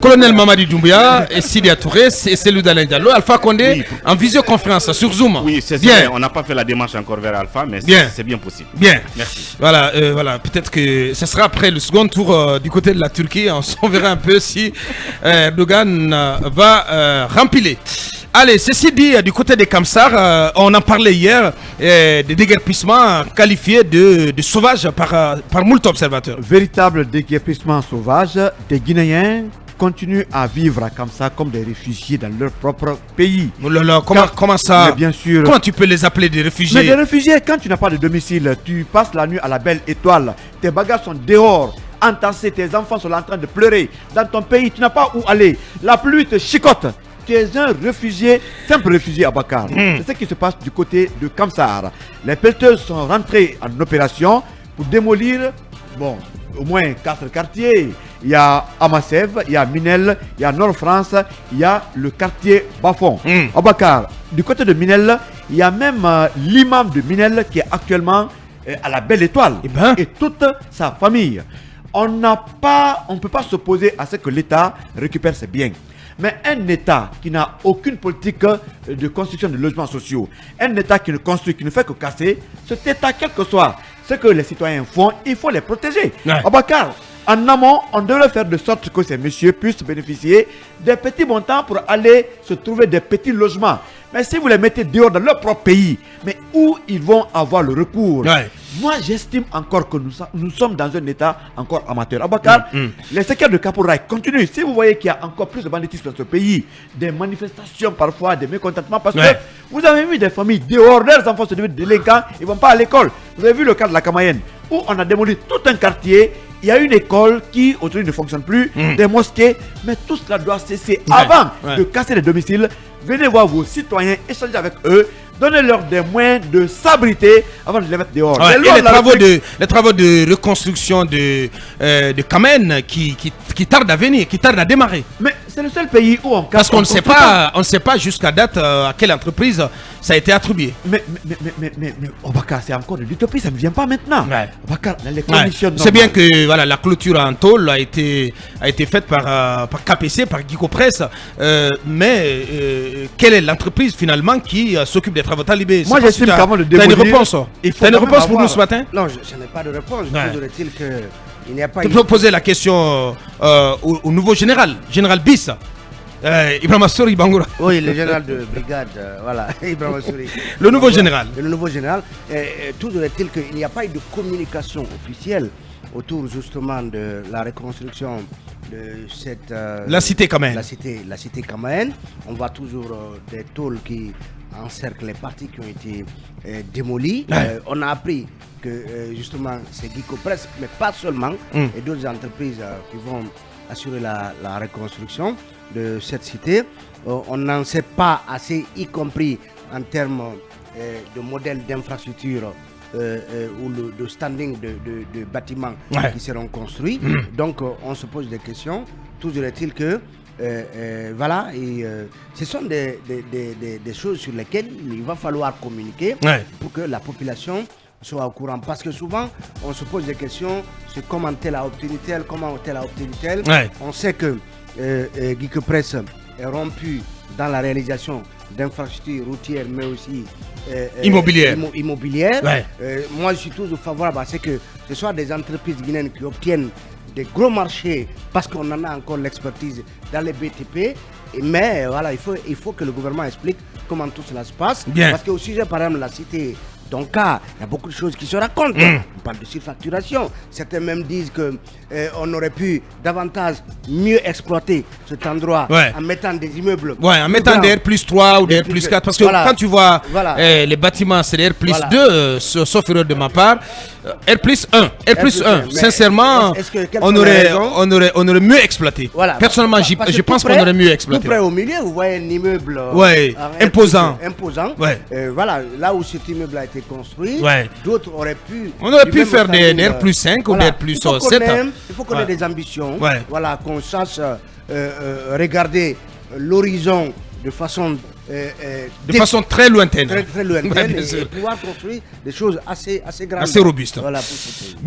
Colonel Mamadi Doumbouya et Sidia Touré et celui d'Alain Diallo, Alpha Condé en visioconférence sur Zoom. Oui, c'est bien. On n'a pas fait la démarche encore vers Alpha, mais c'est bien possible. Bien. Merci. Voilà, peut-être que ce sera après le second tour du côté de la Turquie. On verra un peu si Erdogan va rempiler. Allez, ceci dit, du côté des Kamsar, on en parlait hier, des déguerpissements qualifiés de sauvages par moult observateurs. Véritable déguerpissement sauvage, des Guinéens continuent à vivre comme ça, comme des réfugiés dans leur propre pays. Comment ça? Mais bien sûr. Comment tu peux les appeler des réfugiés? Mais des réfugiés, quand tu n'as pas de domicile, tu passes la nuit à la Belle Étoile, tes bagages sont dehors, entassés, tes enfants sont en train de pleurer. Dans ton pays, tu n'as pas où aller. La pluie te chicote. Tu es un réfugié, simple réfugié à Bakar. C'est ce qui se passe du côté de Kamsar. Les pelleteuses sont rentrés en opération pour démolir, au moins 4 quartiers. Il y a Amasev, il y a Minel, il y a Nord-France, il y a le quartier Bafon. À Bakar, du côté de Minel, il y a même l'imam de Minel qui est actuellement à la Belle Étoile et toute sa famille. On ne peut pas s'opposer à ce que l'État récupère ses biens. Mais un État qui n'a aucune politique de construction de logements sociaux, un État qui ne construit, qui ne fait que casser, cet État, quel que soit ce que les citoyens font, il faut les protéger. Abakar, en amont, on devrait faire de sorte que ces messieurs puissent bénéficier des petits montants pour aller se trouver des petits logements. Mais si vous les mettez dehors dans leur propre pays, mais où ils vont avoir le recours? Moi, j'estime encore que nous sommes dans un état encore amateur. Abakar, les séquelles de Kapouraï continuent. Si vous voyez qu'il y a encore plus de banditisme dans ce pays, des manifestations parfois, des mécontentements, parce que vous avez vu des familles dehors, leurs enfants se deviennent délinquants, ils ne vont pas à l'école. Vous avez vu le cas de la Kamayenne, où on a démoli tout un quartier. Il y a une école qui aujourd'hui ne fonctionne plus, des mosquées, mais tout cela doit cesser. Avant de casser les domiciles, venez voir vos citoyens, échanger avec eux, donnez-leur des moyens de s'abriter avant de les mettre dehors. Les travaux de reconstruction de Kamen qui tardent à venir, qui tardent à démarrer. Mais c'est le seul pays où on casse. Parce qu'on ne sait pas jusqu'à date à quelle entreprise ça a été attribué. Mais Obakar, c'est encore de l'utopie, ça ne vient pas maintenant. Obakar, les conditions c'est bien que la clôture en tôle a été faite par KPC, par Guico Presse, mais quelle est l'entreprise finalement qui s'occupe des travaux talibés? Moi j'estime qu'avant de démolir... Tu as une réponse? Tu as une réponse pour nous ce matin? Non, je n'ai pas de réponse. Toujours-est-il que il n'y a pas... Tu peux poser la question au nouveau général Bis. Ibrahim Assouri Bangoura. Oui, le général de brigade, Ibrahim Assouri. Le nouveau général. Le nouveau général. Toujours est-il qu'il n'y a pas eu de communication officielle autour justement de la reconstruction de cette... la cité Kamaen. La cité Kamaen. On voit toujours des tôles qui encerclent les parties qui ont été démolies. On a appris que justement c'est Guico Presse, mais pas seulement, et d'autres entreprises qui vont assurer la reconstruction de cette cité. On n'en sait pas assez, y compris en termes de modèle d'infrastructure ou de standing de bâtiments qui seront construits. Donc on se pose des questions. Toujours est-il que ce sont des choses sur lesquelles il va falloir communiquer pour que la population soit au courant. Parce que souvent, on se pose des questions sur comment tel a obtenu tel, comment tel a obtenu tel. On sait que Guico Presse est rompu dans la réalisation d'infrastructures routières, mais aussi immobilières. Moi, je suis toujours favorable à ce que ce soit des entreprises guinéennes qui obtiennent des gros marchés parce qu'on en a encore l'expertise dans les BTP. Mais il faut que le gouvernement explique comment tout cela se passe. Parce qu'au sujet, par exemple, de la cité, donc il y a beaucoup de choses qui se racontent. On parle de surfacturation. Certains même disent qu'on aurait pu davantage mieux exploiter cet endroit en mettant des immeubles. En mettant des R+3 ou des R+4. Parce que quand tu vois les bâtiments, c'est des R+2, sauf erreur de ma part. R+1. Sincèrement, on aurait mieux exploité. Personnellement, je pense qu'on aurait mieux exploité. Tout près au milieu, vous voyez un immeuble imposant. Là où cet immeuble a été construit, d'autres auraient pu... On aurait pu faire des R+5 ou des R+7. Il faut qu'on ait des ambitions, qu'on sache regarder l'horizon de façon très lointaine. Très lointaine et pouvoir construire des choses assez grandes. Assez robustes. Pour ce pays. Bien.